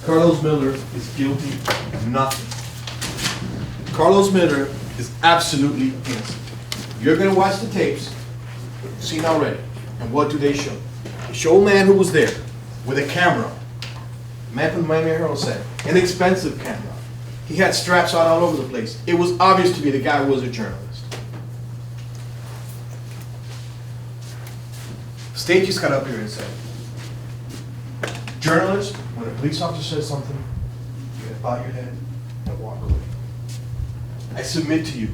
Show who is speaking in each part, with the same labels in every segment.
Speaker 1: Carlos Miller is guilty of nothing. Carlos Miller is absolutely innocent. You're gonna watch the tapes, you've seen already, and what do they show? They show a man who was there with a camera. The man from the Miami Herald said, an expensive camera. He had straps on all over the place. It was obvious to me the guy was a journalist. State just got up here and said, journalists, when a police officer says something, you gotta bow your head and walk away. I submit to you,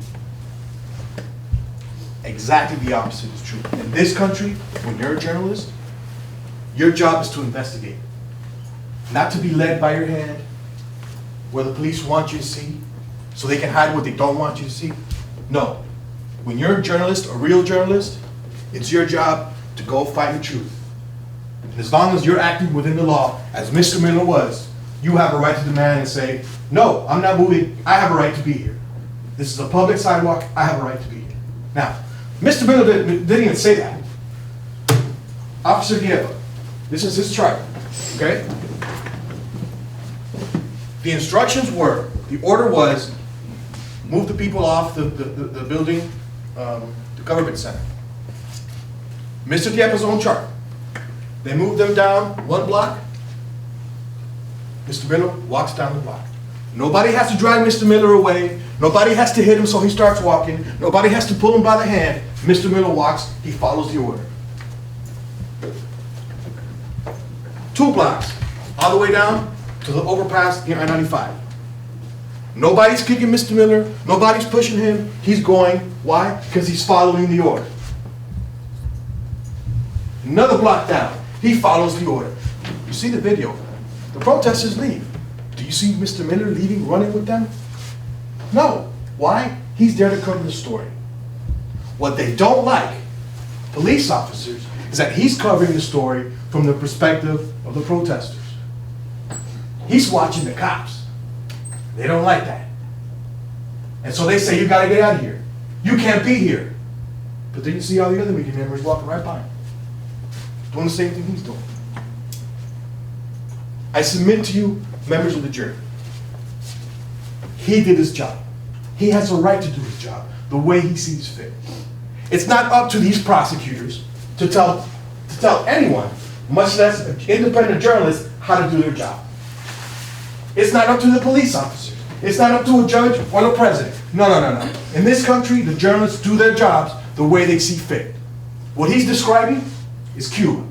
Speaker 1: exactly the opposite is true. In this country, when you're a journalist, your job is to investigate. Not to be led by your hand, where the police want you to see, so they can hide what they don't want you to see. No. When you're a journalist, a real journalist, it's your job to go find the truth. And as long as you're acting within the law, as Mr. Miller was, you have a right to demand and say, no, I'm not moving, I have a right to be here. This is a public sidewalk, I have a right to be here. Now, Mr. Miller didn't even say that. Officer Diego, this is his chart, okay? The instructions were, the order was, move the people off the building, the government center. Mr. Diepo's own chart. They moved them down 1 block. Mr. Miller walks down the block. Nobody has to drag Mr. Miller away. Nobody has to hit him so he starts walking. Nobody has to pull him by the hand. Mr. Miller walks, he follows the order. 2 blocks, all the way down to the overpass near I-95. Nobody's kicking Mr. Miller. Nobody's pushing him. He's going. Why? Because he's following the order. Another block down, he follows the order. You see the video. The protesters leave. Do you see Mr. Miller leaving, running with them? No. Why? He's there to cover the story. What they don't like, police officers, is that he's covering the story from the perspective of the protesters. He's watching the cops. They don't like that. And so they say, you gotta get out of here. You can't be here. But then you see all the other media members walking right by him, doing the same thing he's doing. I submit to you, members of the jury, he did his job. He has a right to do his job the way he sees fit. It's not up to these prosecutors to tell anyone, much less an independent journalist, how to do their job. It's not up to the police officers. It's not up to a judge or the president. No, no, no, no. In this country, the journalists do their jobs the way they see fit. What he's describing is Cuba.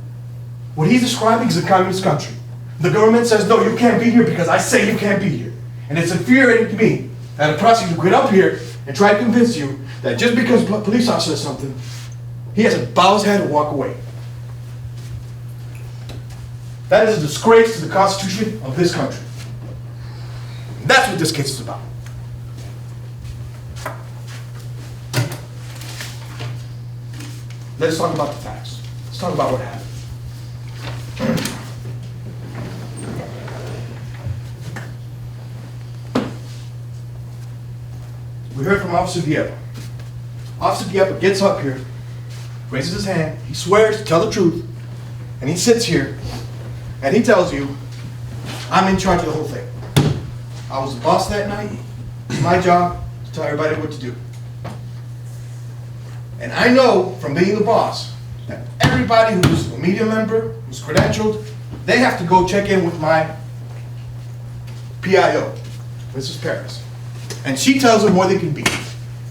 Speaker 1: What he's describing is a communist country. The government says, no, you can't be here because I say you can't be here. And it's infuriating to me that a prosecutor get up here and try to convince you that just because a police officer says something, he has to bow his head and walk away. That is a disgrace to the Constitution of this country. That's what this case is about. Let's talk about the facts. Let's talk about what happened. We heard from Officer Diepo. Officer Diepo gets up here, raises his hand, he swears to tell the truth, and he sits here, and he tells you, I'm in charge of the whole thing. I was the boss that night. It's my job to tell everybody what to do. And I know from being the boss that everybody who's a media member, who's credentialed, they have to go check in with my PIO, Mrs. Paris. And she tells them where they can be.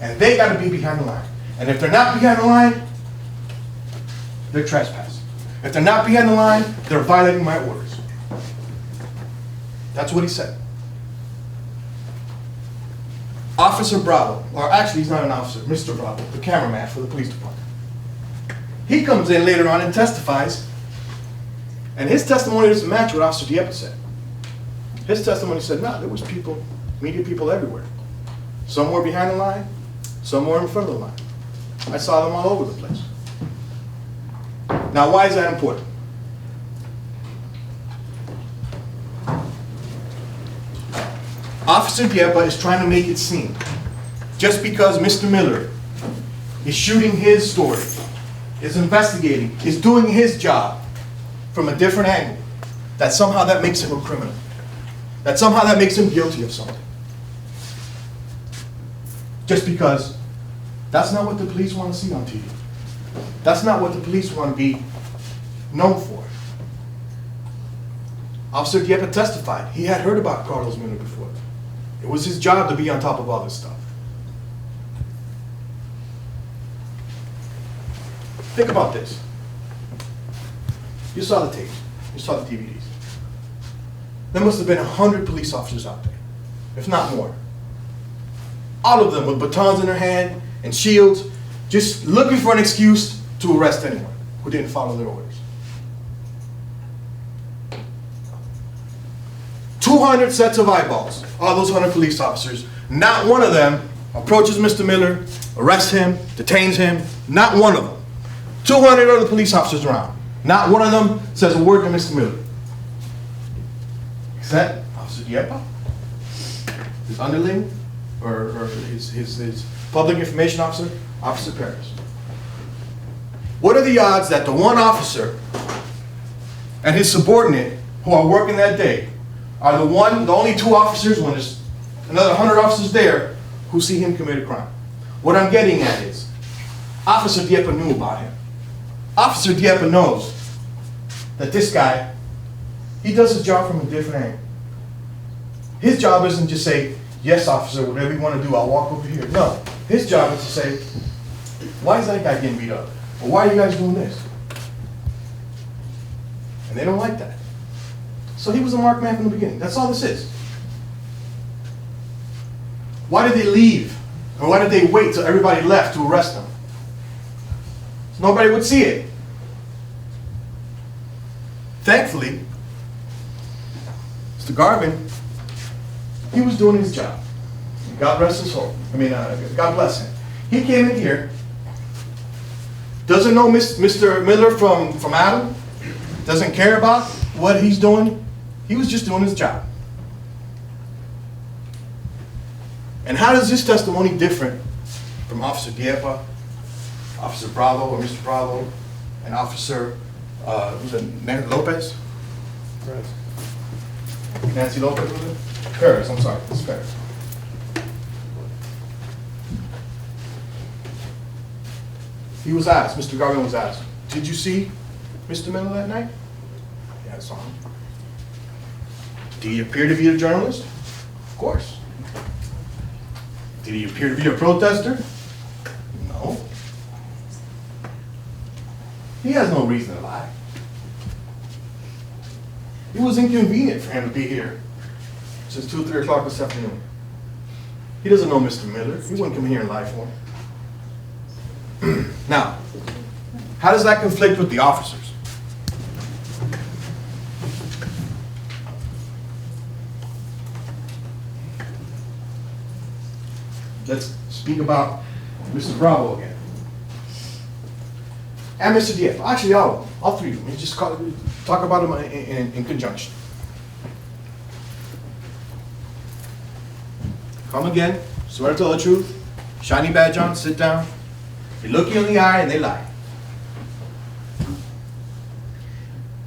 Speaker 1: And they got to be behind the line. And if they're not behind the line, they're trespassing. If they're not behind the line, they're violating my orders. That's what he said. Officer Bravo, or actually he's not an officer, Mr. Bravo, the cameraman for the police department. He comes in later on and testifies, and his testimony doesn't match what Officer Diepo said. His testimony said, no, there was people, media people everywhere. Some were behind the line, some were in front of the line. I saw them all over the place. Now, why is that important? Officer Diepo is trying to make it seem, just because Mr. Miller is shooting his story, is investigating, is doing his job from a different angle, that somehow that makes him a criminal. that somehow that makes him guilty of something. Just because that's not what the police want to see on TV. That's not what the police want to be known for. Officer Dieppe testified. He had heard about Carlos Miller before. It was his job to be on top of all this stuff. Think about this. You saw the tapes. You saw the DVDs. There must have been 100 police officers out there, if not more. All of them with batons in their hand and shields, just looking for an excuse to arrest anyone who didn't follow their orders. 200 sets of eyeballs, all those 100 police officers. Not one of them approaches Mr. Miller, arrests him, detains him. Not one of them. 200 other police officers around. Not one of them says a word to Mr. Miller. Except Officer Dieppe, his underling, or his public information officer, Officer Paris. What are the odds that the one officer and his subordinate who are working that day are the only two officers, when there's another 100 officers there, who see him commit a crime? What I'm getting at is, Officer Dieppe knew about him. Officer Dieppe knows that this guy, he does his job from a different angle. His job isn't just say, yes, officer, whatever you want to do, I'll walk over here. No, his job is to say, why is that guy getting beat up? Or why are you guys doing this? And they don't like that. So he was a marked man from the beginning. That's all this is. Why did they leave? Or why did they wait till everybody left to arrest him? So nobody would see it. Thankfully, Mr. Garvin, he was doing his job. God rest his soul. God bless him. He came in here, doesn't know Mr. Miller from Adam, doesn't care about what he's doing. He was just doing his job. And how does this testimony different from Officer Dieppe, Officer Bravo, or Mr. Bravo, and Officer Lopez?
Speaker 2: Right.
Speaker 1: Nancy Lopez, was it? Paris, I'm sorry, it's Paris. He was asked, Mr. Garvin was asked, did you see Mr. Miller that night? Yeah, I saw him. Did he appear to be a journalist? Of course. Did he appear to be a protester? No. He has no reason to lie. It was inconvenient for him to be here since 2 or 3 o'clock this afternoon. He doesn't know Mr. Miller. He wouldn't come here and lie for him. Now, how does that conflict with the officers? Let's speak about Mr. Bravo again. And Mr. Dieppe. Actually, all three of them. We just talk about them in conjunction. Come again, swear to tell the truth, shiny badge on, sit down. They look you in the eye and they lie.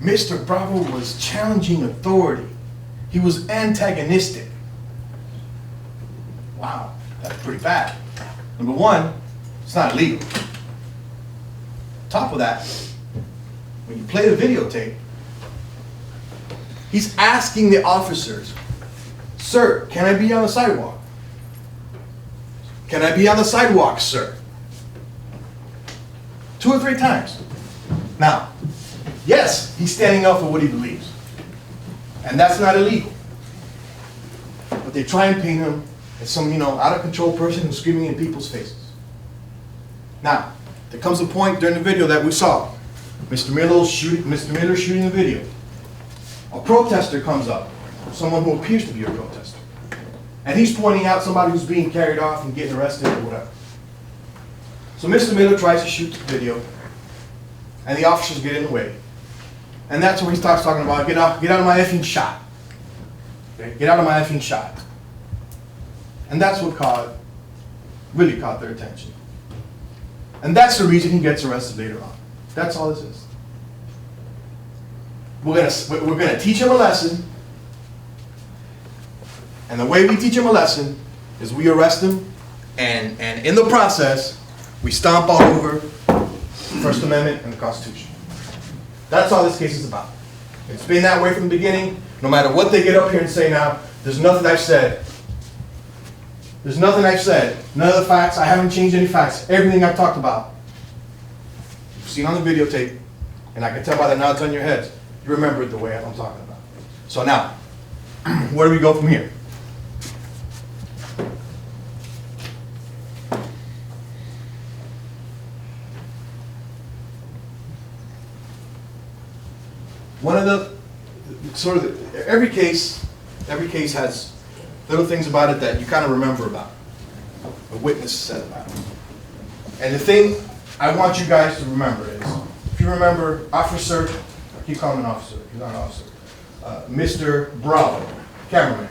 Speaker 1: Mr. Bravo was challenging authority. He was antagonistic. Wow, that's pretty bad. Number one, it's not illegal. Top of that, when you play the videotape, he's asking the officers, sir, can I be on the sidewalk? Can I be on the sidewalk, sir? 2 or 3 times. Now, yes, he's standing up for what he believes. And that's not illegal. But they try and paint him as some, out of control person who's screaming in people's faces. Now, there comes a point during the video that we saw. Mr. Miller shooting the video. A protester comes up, someone who appears to be a protester. And he's pointing out somebody who's being carried off and getting arrested or whatever. So Mr. Miller tries to shoot the video, and the officers get in the way. And that's where he starts talking about, get out of my effing shot. Okay? Get out of my effing shot. And that's what really caught their attention. And that's the reason he gets arrested later on. That's all this is. We're gonna teach him a lesson, And the way we teach him a lesson is we arrest him, and in the process, we stomp all over the First Amendment and the Constitution. That's all this case is about. It's been that way from the beginning. No matter what they get up here and say now, there's nothing I've said. There's nothing I've said. None of the facts. I haven't changed any facts. Everything I've talked about, you've seen on the videotape, and I can tell by the nods on your heads, you remember it the way I'm talking about. So now, where do we go from here? One of the, every case has little things about it that you kind of remember about. A witness said about it. And the thing I want you guys to remember is, if you remember Officer, I keep calling him an officer, he's not an officer, Mr. Bravo, cameraman.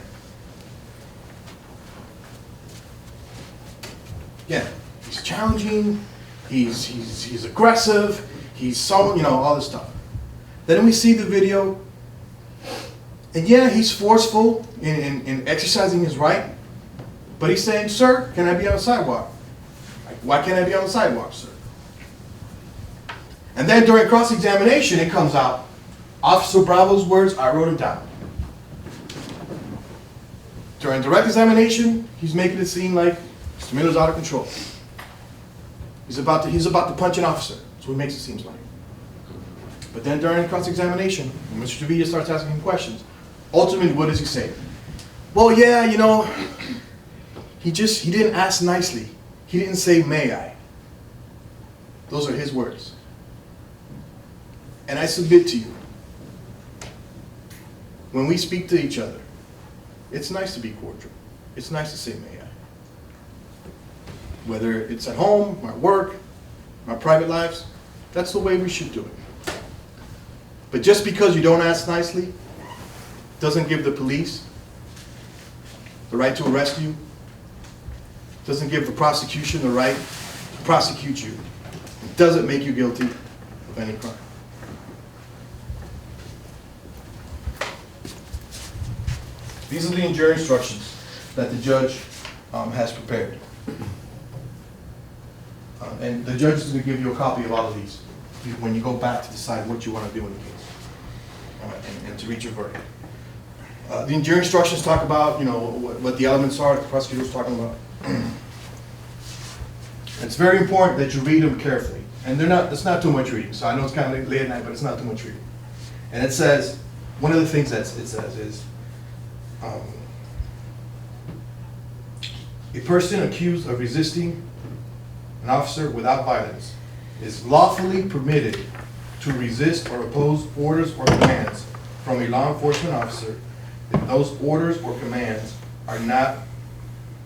Speaker 1: Yeah, he's challenging, he's aggressive, he's so, all this stuff. Then we see the video, and yeah, he's forceful in exercising his right, but he's saying, sir, can I be on the sidewalk? Like, why can't I be on the sidewalk, sir? And then during cross-examination, it comes out, Officer Bravo's words, I wrote them down. During direct examination, he's making it seem like Mr. Miller's out of control. He's about to punch an officer. That's what he makes it seem like. But then during cross-examination, when Mr. Trevilla starts asking him questions, ultimately, what does he say? Well, yeah, he didn't ask nicely. He didn't say, may I? Those are his words. And I submit to you, when we speak to each other, it's nice to be cordial. It's nice to say, may I? Whether it's at home, at work, our private lives, that's the way we should do it. But just because you don't ask nicely doesn't give the police the right to arrest you, doesn't give the prosecution the right to prosecute you. It doesn't make you guilty of any crime. These are the jury instructions that the judge has prepared. And the judge is going to give you a copy of all of these when you go back to decide what you want to do in the case and to reach your verdict. The jury instructions talk about, what the elements are that the prosecutor was talking about. It's very important that you read them carefully. And it's not too much reading. So I know it's kind of late at night, but it's not too much reading. And it says, one of the things that it says is, a person accused of resisting an officer without violence is lawfully permitted to resist or oppose orders or commands from a law enforcement officer if those orders or commands are not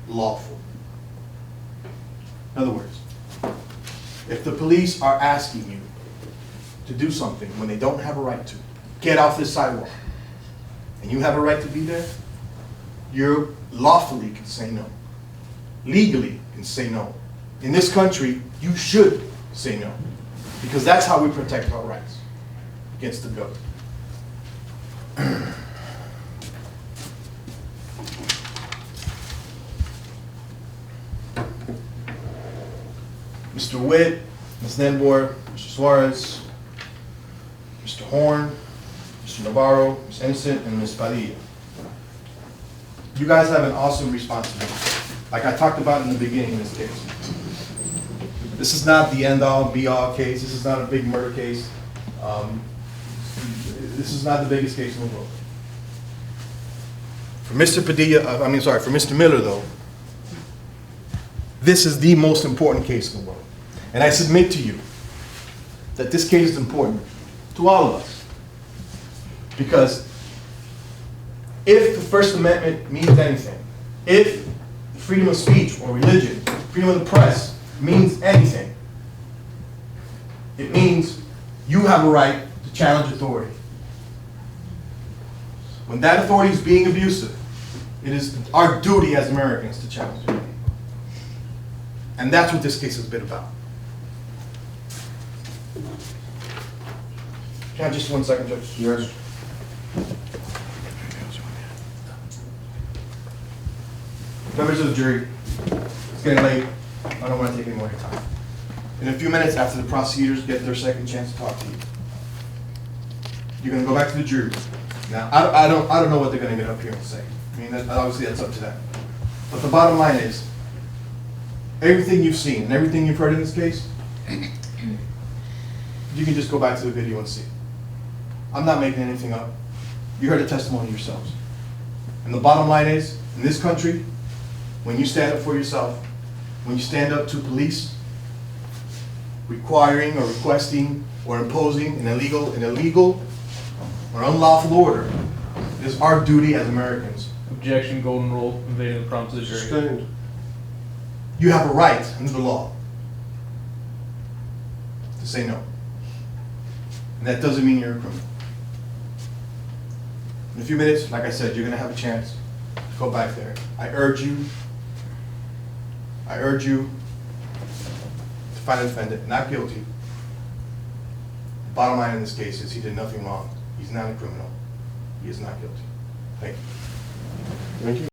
Speaker 1: lawful. In other words, if the police are asking you to do something when they don't have a right to, get off this sidewalk, and you have a right to be there, you lawfully can say no. Legally can say no. In this country, you should say no, because that's how we protect our rights against the government. Mr. Witt, Ms. Nenbor, Mr. Suarez, Mr. Horn, Mr. Navarro, Ms. Innocent, and Ms. Padilla. You guys have an awesome responsibility, like I talked about in the beginning of this case. This is not the end-all, be-all case. This is not a big murder case. This is not the biggest case in the world. For Mr. for Mr. Miller, though, this is the most important case in the world. And I submit to you that this case is important to all of us. Because if the First Amendment means anything, if freedom of speech or religion, freedom of the press means anything, it means you have a right to challenge authority. When that authority is being abusive, it is our duty as Americans to challenge it. And that's what this case has been about. Can I just 1 second, Judge?
Speaker 2: Yes.
Speaker 1: Members of the jury, it's getting late. I don't want to take any more of your time. In a few minutes, after the prosecutors get their second chance to talk to you, you're going to go back to the jury. Now, I don't know what they're going to get up here and say. I mean, obviously that's up to them. But the bottom line is, everything you've seen and everything you've heard in this case, you can just go back to the video and see. I'm not making anything up. You heard the testimony yourselves. And the bottom line is, in this country, when you stand up for yourself, when you stand up to police requiring or requesting or imposing an illegal or unlawful order, it is our duty as Americans.
Speaker 2: Objection, golden rule, invading the prompts of the jury.
Speaker 3: Sustained.
Speaker 1: You have a right under the law to say no. And that doesn't mean you're a criminal. In a few minutes, like I said, you're going to have a chance to go back there. I urge you to find a defendant not guilty. The bottom line in this case is he did nothing wrong. He's not a criminal. He is not guilty. Thank you.
Speaker 3: Thank you.